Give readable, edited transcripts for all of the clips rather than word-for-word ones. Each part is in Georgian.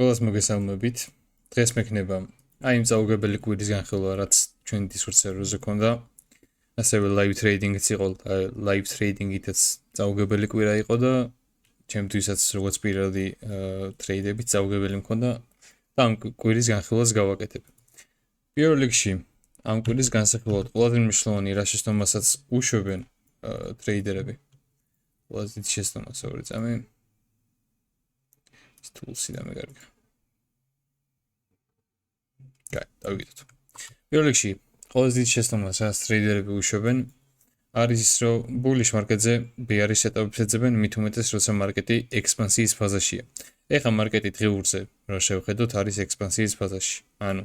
ყველას მოგესალმებით. დღეს მექნება აი იმ წაუგებელი კვირის განხილვა, რაც ჩვენი Discord server-ზე ქონდა. ასევე live trading-იც იყო, live trading-ითაც წაუგებელი კვირა იყო და ჩემთვისაც როგორც პირადი ტრეიდებით წაუგებელი მქონდა და ამ კვირის განხილვას გავაკეთებ. პირველ რიგში ამ კვირის განსაკუთრებით ყველაზე მნიშვნელოვანი რა შეცდომასაც უშვებენ ტრეიდერები. ყველაზე დიდი შეცდომა ორი წამი Tools-ი და მეგარგა. დავიდოთ. პირველ რიგში, ყველაზე დიდი შეცდომა, სადაც ტრეიდერები უშვებენ, არის ის, რომ bullish მარკეტზე bearish setup-ებს ეძებენ, მით უმეტეს, როცა მარკეტი ექსპანსიის ფაზაშია. ეხლა მარკეტი დღიურზე, რო შევხედოთ, არის ექსპანსიის ფაზაში. ანუ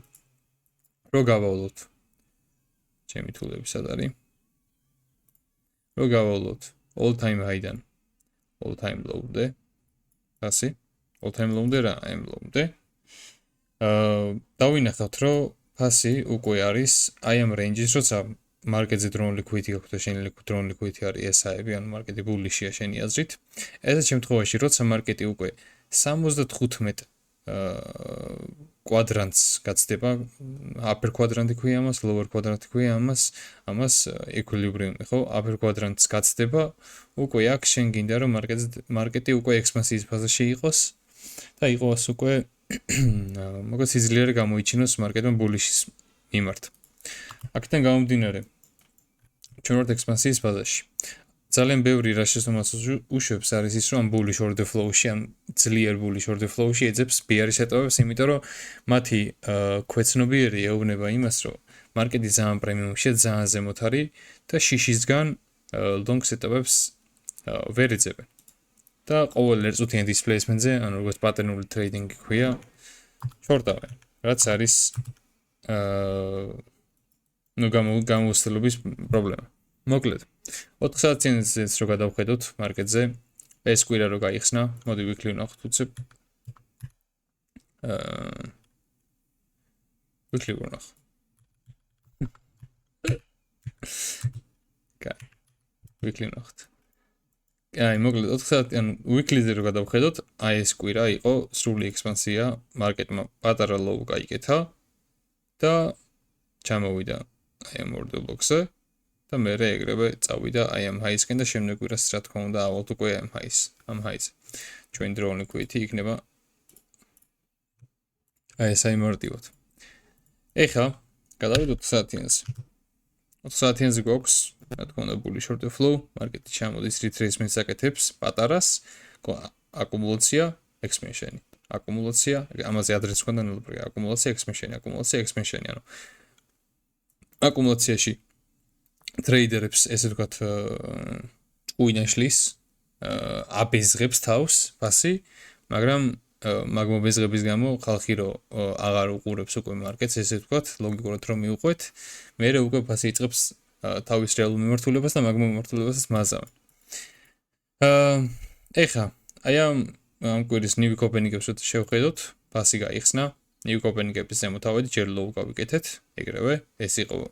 რო გავავლოთ ჩემი თულები სად არის? რო გავავლოთ all time high-დან all time low-მდე, ასე all time low-მდე რა, am low-მდე. დავინახავთ, რომ ფასი უკვე არის აი ამ range-ის, როცა მარკეტზე drone liquidity გაქვთ და შენი drone liquidity არის SI-ები, ანუ მარკეტი bullish-ია შენი აზრით. ესეთ შემთხვევაში, როცა მარკეტი უკვე 75 კვადრანტს გაცდება, upper quadrant ქვია ამას, lower quadrant ქვია ამას equilibrium-ი, ხო? Upper quadrant-ს გაცდება, უკვე აქ შენ გინდა რომ მარკეტი უკვე ექსპანსიის ფაზაში იყოს და იყოს უკვე mogę იძლიერე გამოიჩინოს მარკეტმა bullish-ის მიმართ. აქედან გამომდინარე, ჩვენ ვართ ექსპანსიის ფაზაში. ძალიან ბევრი რა შეცდომას უშვებს არის ის, რომ bullish order flow-ში, ამ ძლიერ bullish order flow-ში ეძებს bearish setup-ებს, იმიტომ რომ მათი ქვეცნობიერი ეუბნება იმას, რომ მარკეტი ძალიან პრემიუმშია, ძალიან ზემოთ არის და შიშისგან long setup-ებს ვერ ეძებენ. და ყოველ ერთწუთიან displacement-ზე, ანუ როგორც პატერნული ტრეიდინგი ქვია, ჩორტავენ, რაც არის გამოცდილების პრობლემა. მოკლედ, 4 საათიანიც რო გადავხედოთ მარკეტზე, ეს კვირა რო გაიხსნა, მოდი ვიქლი ვნახოთ უცებ. ვიქლი ვნახო. ვიქლი ვნახოთ. აი, მოკლედ 4 საათიან weekly-ზე რო გადავხედოთ, აი ეს კვირა იყო სრული ექსპანსია, მარკეტმა პატარა low გაიკეთა და ჩამოვიდა აი ამ order block-ზე და მერე ეგრევე წავიდა აი ამ high-სკენ და შემდეგ კვირას რა თქმა უნდა ავალთ უკვე ამ high-ზე. ჩვენ drone liquidity იქნება აი ეს აი მარტივად. ეხლა გადავიდეთ 4 საათიანზე. 4 საათიანზე გვაქვს რა თქმა უნდა bullish order flow, მარკეტი ჩამოდის retracement-ს აკეთებს, პატარას, აკუმულაცია, expansion-ი. აკუმულაცია, ამაზე ადრესს ქონდა ნელაპარაკი, აკუმულაცია, expansion-ი, ანუ აკუმულაციაში ტრეიდერებს ესე ვთქვათ ჭუიდან შლის, აბეზღებს თავს ფასი, მაგრამ მაგმობეზღების გამო ხალხი რო აღარ უყურებს უკვე მარკეტს, ესე ვთქვათ, ლოგიკურად რომ მიუყვეთ, მერე უკვე ფასი იწყებს თავის რეალურ მიმართულებას და მაგმომიმართულებასაც მაზავენ. ეხლა აი ამ კვირის new opening-ებს რო შევხედოთ, ფასი გაიხსნა, new opening-ების ზემოთავედი ჯერ low გავიკეთეთ, ეგრევე, ეს იყო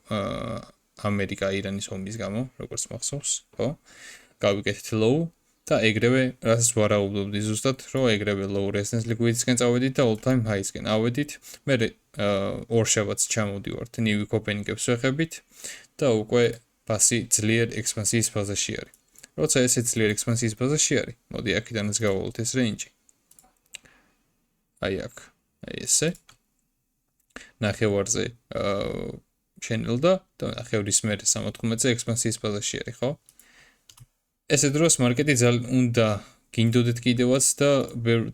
ამერიკა-ირანის ომის გამო, როგორც მახსოვს, ხო? გავიკეთეთ low და ეგრევე, რასაც ვარაუდობდი ზუსტად, რომ ეგრევე low resistance liquidity-სკენ წავედით და all time high-სკენ ავედით, მერე ორ შაბათს ჩამოვდივართ new opening-ებს ვეხებით და უკვე ფასი ძლიერ ექსპანსიის ფაზაში არის. როცა ესე ძლიერ ექსპანსიის ფაზაში არის, მოდი აქედანაც გავავალოთ ეს range-ი. აი აქ, აი ესე. ნახევარზე შენელდა და ნახევრის მერე 75-ზე ექსპანსიის ფაზაში არის, ხო? ესე დროს მარკეტი ძალიან უნდა გინდოდეთ კიდევაც და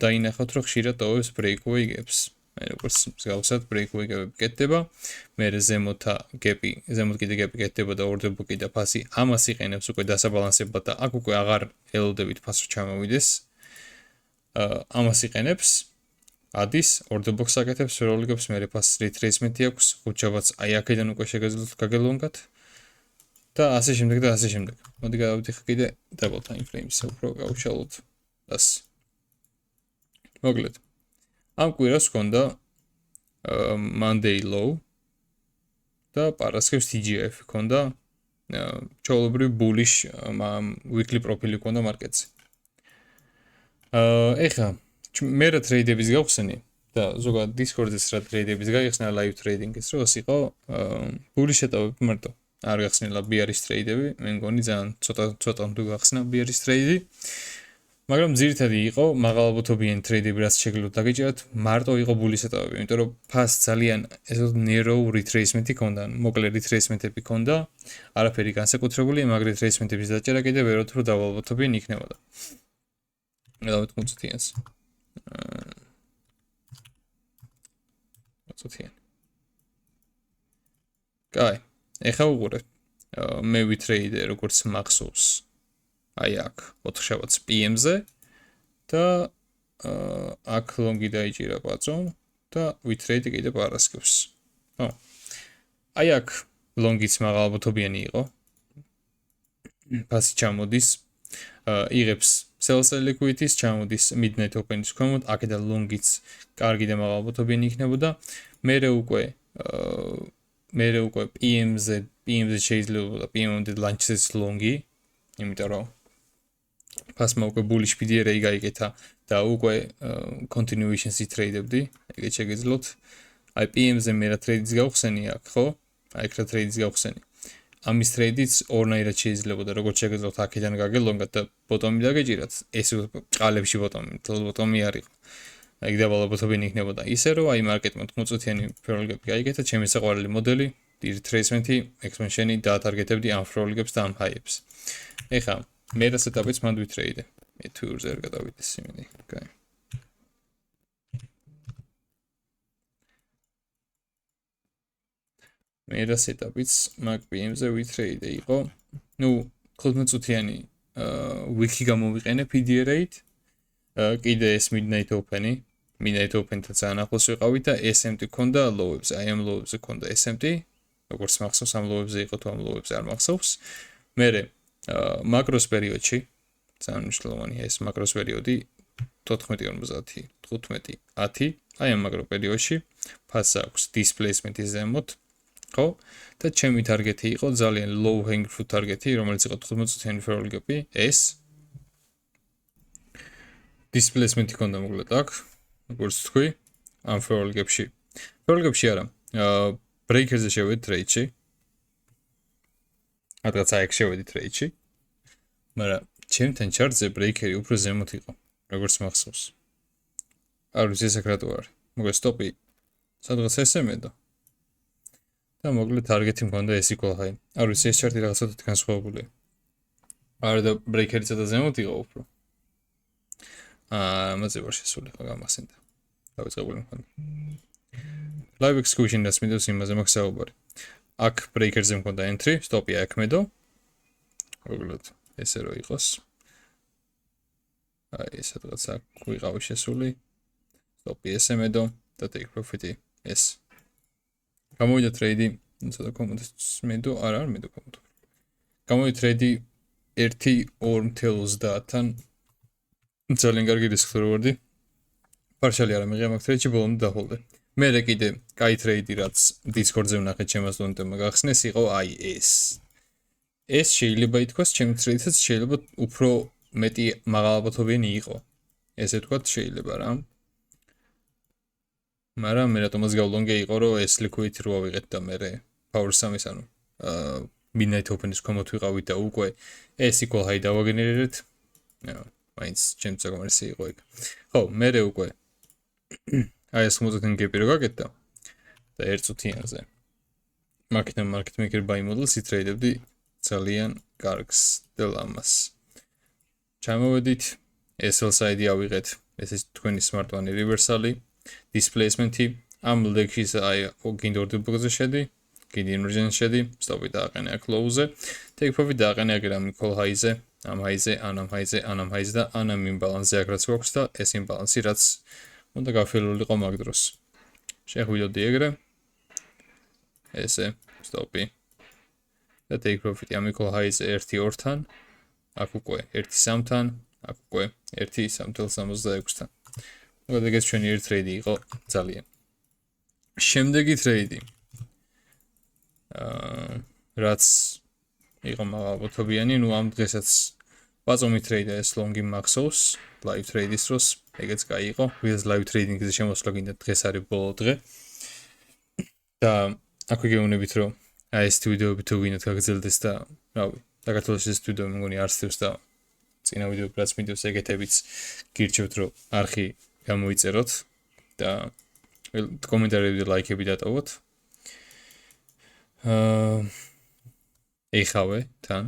დაინახავთ, რომ ხშირად ტოვებს breakaway-ებს. როგორც მსგავსად breakaway-ები კეთდება, მერე ზემოთ კიდე gap-ი კეთდება და order book-ი და ფასი ამას იყენებს უკვე დასაბალანსებლად და აქ უკვე აღარ ელოდებით ფასს ჩამოვიდეს. ამას იყენებს, ადის, order box აკეთებს, როლიკებს, მერე ფასს retracement-ი აქვს, 5 შაბათს აი აქედან უკვე შეგეძლოთ გაგელონგათ და ასე შემდეგ და ასე შემდეგ. მოდი გადავიდეთ კიდე double time frame-ს უფრო გავუშალოთ. ასე. მოკლედ ამ კვირას ჰქონდა Monday low და პარასკევს TGF ჰქონდა ჩაოლებრივ bullish weekly profile ჰქონდა მარკეტზე. ეხლა მე რა ტრეიდების გავხსენი, და ზოგადად Discord-ის რა ტრეიდებიც გაიხსნა live trading-ის როს იყო ბული შეტავები მარტო არ გახსნილა ბიარის ტრეიდები მე მგონი ძალიან ცოტა თუ გახსნა ბიარის ტრეიდი მაგრამ ძირითადი იყო მაღალალბოთობიანი ტრეიდები რაც შეგიძლიათ დაგეჭირათ მარტო იყო ბული შეტავები იმიტომ რომ ფას ძალიან ესე narrow retracement-ი ქონდა მოკლე retracement-ები ქონდა არაფერი განსაკუთრებული მაგ retracement-ების დაჭერა კიდევ ვერ ვთქვი დავალბოთობიანი იქნებოდა გადავით მოწითიანს კაი ეხა უყურეთ მე ვითრეიდე როგორც მახსოვს აი აქ 4 შაბათს PM-ზე და აქ ლონგი დაიჭირა პაწონ და ვითრეიდე კიდე პარასკევს ხო აი აქ ლონგიც მაღალალბოთობიანი იყო ფასი ჩამოდის იღებს sell liquidity-ს ჩამოდის midnight open-ის ქვემოთ აქედან ლონგიც კარგი და მაღალალბოთობიანი იქნებოდა მერე უკვე PM-ზე შეიძლება PM-ამდე ლანჩის ლონგი იმიტომ რომ ფასმა უკვე bullish PDR-ი გაიგეთა და უკვე continuation-ს ტრეიდებდი ეგეც შეგეძლოთ აი PM-ზე მე რა ტრეიდის გავხსენი აქ ხო აი რა ტრეიდის გავხსენი ამის ტრეიდიც ორნაირად შეიძლებოდა როგორც შეგეძლოთ აქედან გაგელონგათ და ბოტომი დაგეჭირათ ეს წყალებში ბოტომი არ იყო აი დავალებოთობიანი იქნებოდა ისე რომ აი მარკეტმა 90 წუთიანი ფროლგები გაიგეთა ჩემი საყვარელი მოდელი retracement-ი expansion-ი დაატარგეტებდი ამ ფროლგებს და ამ high-ებს ეხლა მე რა setup-იც მანდ ვითრეიდე მე თუ ვერ გადავიდე სიმინი კაი მე რა setup-იც მაგ PM-ზე ვითრეიდე იყო ნუ 15 წუთიანი week-ი გამოვიყენე PDR-ით კიდე ეს midnight open-ი midnight open-თან ძალიან ახლოს ვიყავით და SMT ქონდა low-ებზე აი ამ low-ებზე ქონდა SMT როგორც მახსოვს ამ low-ებზე იყო თუ ამ low-ებზე არ მახსოვს მერე მაკროს პერიოდში ძალიან მნიშვნელოვანია ეს მაკროს პერიოდი 14:50 15:10 აი ამ მაკრო პერიოდში ფასს აქვს displacement-ის ზემოთ ხო და ჩემი ტარგეტი იყო ძალიან low hanging fruit ტარგეტი რომელიც იყო 15 წუთიანი ფროლგები ეს displacement-ი ქონდა მოკლედ აქ როგორც თქვი ამ ფროლგებში არა breaker-ზე შევედი ტრეიდში რადგან აქ შევედი ტრეიდში მაგრამ ჩემთან ჩარტზე breaker-ი უფრო ზემოთ იყო როგორც მახსოვს არ ვიცი ეს აკრატო არის მოკლედ სტოპი სადღაც ესემედო და მოკლედ ტარგეტი მქონდა ეს equal high არ ვიცი ეს ჩარტი რაღაცა განსხვავებულია არა და breaker-ი ცოტა ზემოთ იყო უფრო ამაზე ვარ შესული ხო გამახსენდა დავიწყებული მქონდა live execution-ს მინდოს იმაზე მაქვს საუბარი აქ breaker-ზე მქონდა entry stop-ი აქ მედო მოკლედ ესე რო იყოს აი სადღაც აქ ვიყავი შესული stop-ი ესე მედო და take profit-ი ეს გამოვიდა ტრეიდი ცოტა კომენტს მედო არ მედო კომენტო გამოვიდა ტრეიდი 1.2-თან ძალიან კარგი რისკი რევარდი პარშალი არა მიღია მაგ ტრეიდში ბოლომდე დაჰოლდე მე კიდე კაი ტრეიდი რაც Discord-ზე ვნახე ჩემს სტუდენტებმა გახსნეს იყო აი ეს შეიძლება ითქვას ჩემი ტრეიდიც შეიძლება უფრო მეტი მაღალალბოთობიანი იყო ესე ვთქვათ შეიძლება რა მაგრამ მე რატომაც გავლონგე იყო რომ ეს liquidity რო ავიღეთ და მე power sum-ის ანუ midnight open-ის კომოთ ვიყავით და უკვე ეს equal high დავაგენერირეთ მაინც ჩემს საკომერცი იყო ეგ ხო მე უკვე აი ეს მოწოდენ გეპი რო გაკეთდა და ერთ წუთიანზე market maker buy model-ს ითრეიდებდი ძალიან კარგს და ლამას ჩამოვედით sell side-ი ავიღეთ ეს თქვენი smart one reversal-ი displacement-ი ამ ლეგში აი გინდა order book-ზე შედი კიდე emergence შედი stop-ი დააყენე აქ low-ზე take profit დააყენე აგერ ამ call high-ზე ამ high-ზე ამ high-ზე და ამ imbalance-ზე აქ რაც გვაქვს და ეს imbalance-ი რაც უნდა გაფილულიყო მაგ დროს შეხვიდოდი ეგრე ესე stop-ი და take profit-ი ამ call high-ზე 1.2-თან აქ უკვე 1.3-თან აქ უკვე 1.366-თან მოკლედ ეგეც ჩვენი ერთ ტრეიდი იყო ძალიან შემდეგი ტრეიდი რაც იყო მაღალალბოთობიანი ნუ ამ დღესაც ბაზომი ტრეიდია ეს ლონგი მახსოვს live trade-ის დროს ეგეც კაი იყო. ვიდრე live trading-ზე შემოსვლა გინდა დღეს არის ბოლო დღე. და აქვე გეუბნებით რომ აი ეს ვიდეოები თუ გინდათ გაგრძელდეს და რავი, საქართველოს ეს ვიდეო მეგონი არსებობს და წინა ვიდეოები რაც მინდოს ეგეთებიც გირჩევთ რომ არხი გამოიწეროთ და კომენტარები და ლაიქები დატოვოთ. ეხავე თან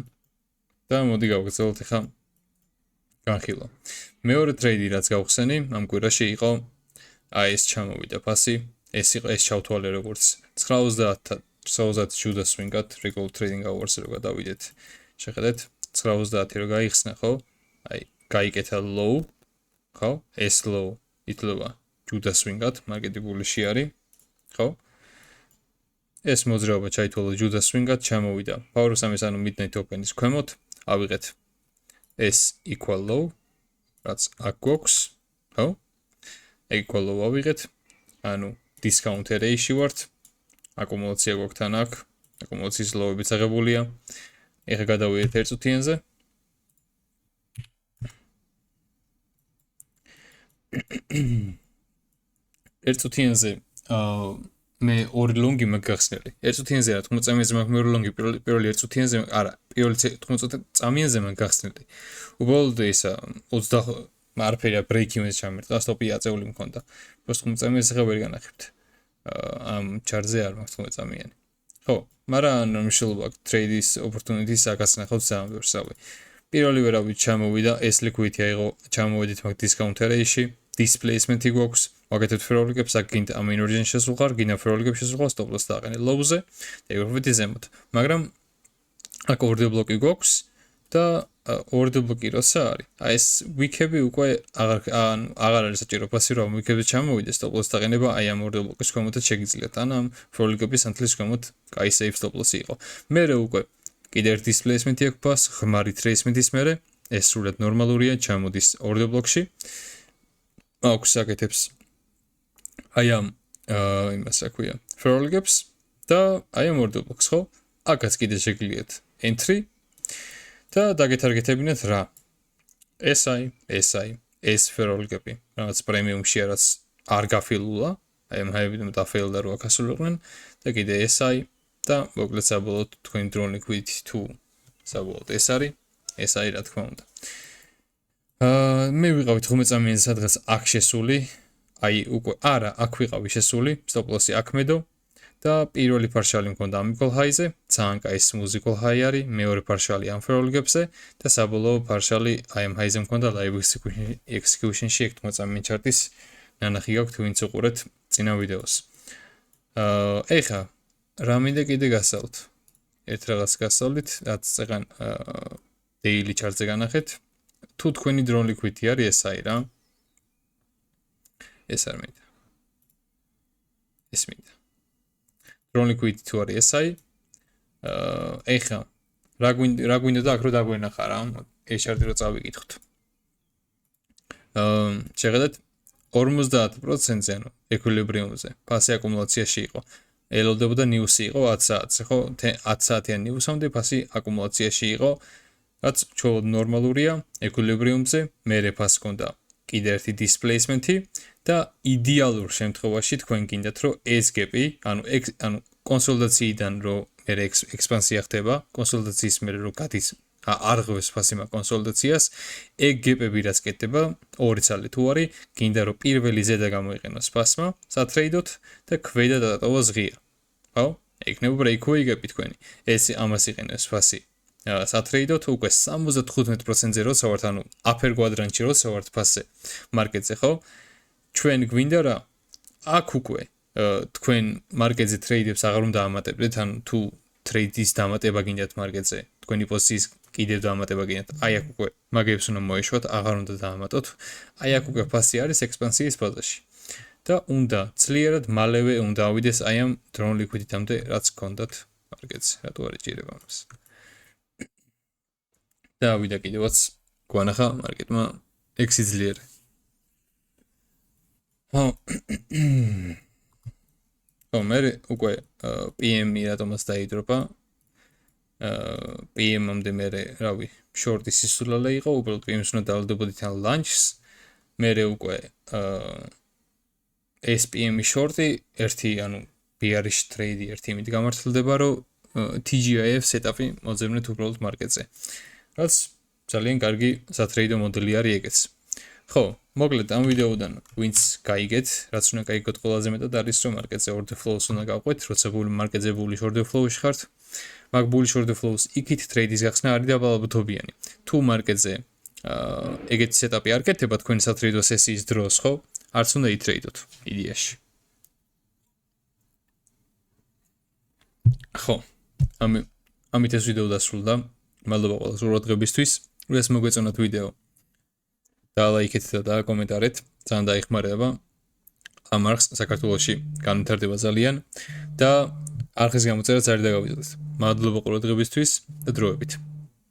და მოდი გავგრძელოთ ახლა განხილვა. მეორე ტრეიდი რაც გავხსენი ამ კვირაში იყო აი ეს ჩამოვიდა ფასი, ეს იყო ეს ჩავთვალე როგორც 90 Judas swing-ად regular trading hours-ზე რო გადავიდეთ. შეხედეთ 90 რო გაიხსნა, ხო? აი გაიკეთა low, ხო? ეს low ითვლება Judas swing-ად, მარკეტი ბულიში არის, ხო? ეს მოძრაობა ჩაითვალა Judas swing-ად, ჩამოვიდა Power 3-ის ანუ midnight open-ის ქვემოთ, ავიღეთ ეს equal low, რაც აქ გვაქვს, ხო? equal low ავიღეთ, ანუ discount area-ში ვართ, აკუმულაცია გვაქვს თან აქ, აკუმულაციის low-ებიც აღებულია. ეხლა გადავიდეთ 1 წუთიანზე. ერთწუთიანზე მე ორი ლონგი მაქვს გახსნილი. ერთწუთიანზე რა 90 წამიანზე მაქვს მეორე ლონგი, პირველი ერთწუთიანზე არა, პირველი 90 წამიანზე მაქვს გახსნილი. უბრალოდ ისა 20 არაფერია break-even-ს ჩამერტყა, სტოპი აწეული მქონდა. просто 90 წამიანზე ხა ვერ განახებთ. ამ ჩარტზე არ მაქვს 90 წამიანი. ხო, მაგრამ მნიშვნელობა აქვს trade-ის opportunity-ს აკაცნახავთ სამბერსავი. პირველი ვერავით ჩამოვიდა, ეს liquidity აიღო, ჩამოვედით მაგ discount area-ში. displacement-ი გვაქვს, ვაკეთებთ ფეროლიგებს, აქ გინდა main origin შესულყარ, გინდა ფეროლიგებს შესულყარ, stop loss დააყენე low-ზე და იგროვებთ ზემოთ. მაგრამ აქ order block-ი გვაქვს და order block-ი როცა არის? აი ეს week-ები უკვე აღარ არის საჭირო ფასი რომ week-ებზე ჩამოვიდეს, stop loss დააყენება, აი ამ order block-ის ქვემოთაც შეგიძლიათ. ან ამ ფეროლიგების ანთლის ქვემოთ კაი safe stop loss-ი იყო. მერე უკვე კიდე ერთ displacement-ი აქვს ფას, ღმარი trace-ის მერე, ეს სრულად ნორმალურია, ჩამოდის order block-ში. აქვს აკეთებს აი ამ იმას აქვია ფეროლიგებს და აი ამ order blocks, ხო? აქაც კიდე შეგიძლიათ entry და დაგეთარგეთებინათ რა. ეს ფეროლიგები, რაღაც პრემიუმშია, რაც არ გაფილულა, აი ამ ჰაიბიდან დაფეილდა რო აქ ასულიყვნენ და კიდე SI და მოკლედ საბოლოოდ თქვენი drone liquidity თუ საბოლოოდ ეს არის რა თქმა უნდა. მე ვიყავით 5 წამიანზე სადღაც აქ შესული, აი უკვე არა, აქ ვიყავი შესული, stop loss-ი აქ მედო და პირველი partial მქონდა ამ equal high-ზე, ძალიან კაი smooth equal high არის, მეორე partial ამ feriologებზე და საბოლოო partial აი ამ high-ზე მქონდა live execution-ში 10 წამიანი ჩარტის ნანახი გაქვთ ვინც უყურეთ წინა ვიდეოს. ეხა რა მინდა კიდე გასაუბროთ? ერთ რაღაც გასავლით, რაც წეგან daily chart-ზე განახეთ. თუ თქვენი drone liquidity არის ეს აი რა. ეს არ მინდა. ეს მინდა. drone liquidity თუ არის ეს აი. ეხა რა გვინდა და აქ რო დაგვენახა რა. ეს ჩარტი რო წავიკითხოთ. შეხედეთ 50%-ზე ანუ equilibrium-ზე. ფასი აკუმულაციაში იყო. ელოდებოდა news-ი იყო 10 საათზე, ხო? 10 საათიან news-ამდე ფასი აკუმულაციაში იყო. რაც ჩოლოდ ნორმალურია equilibrium-ზე, მერე ფასს ჰქონდა კიდე ერთი displacement-ი და იდეალურ შემთხვევაში თქვენ გინდათ რომ ეს gap-ი, ანუ კონსოლიდაციიდან რომ მერე ექსპანსია ხდება, კონსოლიდაციის მერე რომ გადის არღვევს ფასი მაგ კონსოლიდაციას, ეგ gap-ები რაც კეთდება, ორი ცალი თუ არის, გინდა რომ პირველი ზედა გამოიყენოს ფასმა, სატრეიდოთ და ქვედა დატოვოს ღია. ხო? იქნება breakaway gap-ი თქვენი. ეს ამას იყენებს ფასი. სატრეიდოთ უკვე 75%-ზე როცა ვართ, ანუ upper quadrant-ში როცა ვართ ფასზე, მარკეტზე, ხო? ჩვენ გვინდა რა აქ უკვე თქვენ მარკეტზე ტრეიდებს აღარ უნდა ამატებდეთ, ანუ თუ ტრეიდის დამატება გინდათ მარკეტზე, თქვენი პოზიციის კიდევ დამატება გინდათ, აი აქ უკვე მაგებს უნდა მოეშვათ, აღარ უნდა დაამატოთ. აი აქ უკვე ფასი არის ექსპანსიის ფაზაში. და უნდა ძლიერად მალევე უნდა ავიდეს აი ამ drone liquidity-მდე, რაც გქონდათ მარკეტზე. რატო არ იჭირება ამას? და ავიდა კიდევაც გვანახა მარკეტმა ექსი ძლიერე. მე უკვე PM-ი რატომაც დაიდროპა. PM-ამდე მე რავი, short-ის სისულელე იყო, უბრალოდ PM-ს უნდა დავალდებოდით ან lunch-ს მერე უკვე SPM-ი short-ი ერთი, ანუ bearish trade-ი ერთი იმით გამართლდება, რომ TGIF setup-ი მოძებნეთ უბრალოდ მარკეტზე. რაც ძალიან კარგი სატრეიდო მოდელი არის ეგეც. ხო, მოკლედ ამ ვიდეოდან ვინც გაიგეთ, რაც უნდა გაიგოთ ყველაზე მეტად არის რომ მარკეტზე order flows უნდა გავყვეთ, როცა მარკეტზე bullish order flow-ში ხართ. მაგ bullish order flows იქით trade-ის გახსნა არის დაბალობითობიანი. თუ მარკეტზე ეგეთი setup-ი არ გეთება თქვენი სატრეიდო სესიის დროს, ხო? არც უნდა იტრეიდოთ იდეაში. ხო, ამით ეს ვიდეო დასრულდა. მადლობა ყველას ყურადღებისთვის. ეს მოგვეწონათ ვიდეო. დალაიქეთ და დაკომენტარეთ. ძალიან დაიხმარება. ამ არხს საქართველოში განვითარდება ძალიან და არხის გამოწერაც არ დაგავიწყდეთ. მადლობა ყურადღებისთვის და დროებით.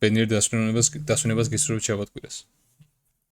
ბედნიერ დასვენებას გისურვებთ შაბათ კვირას.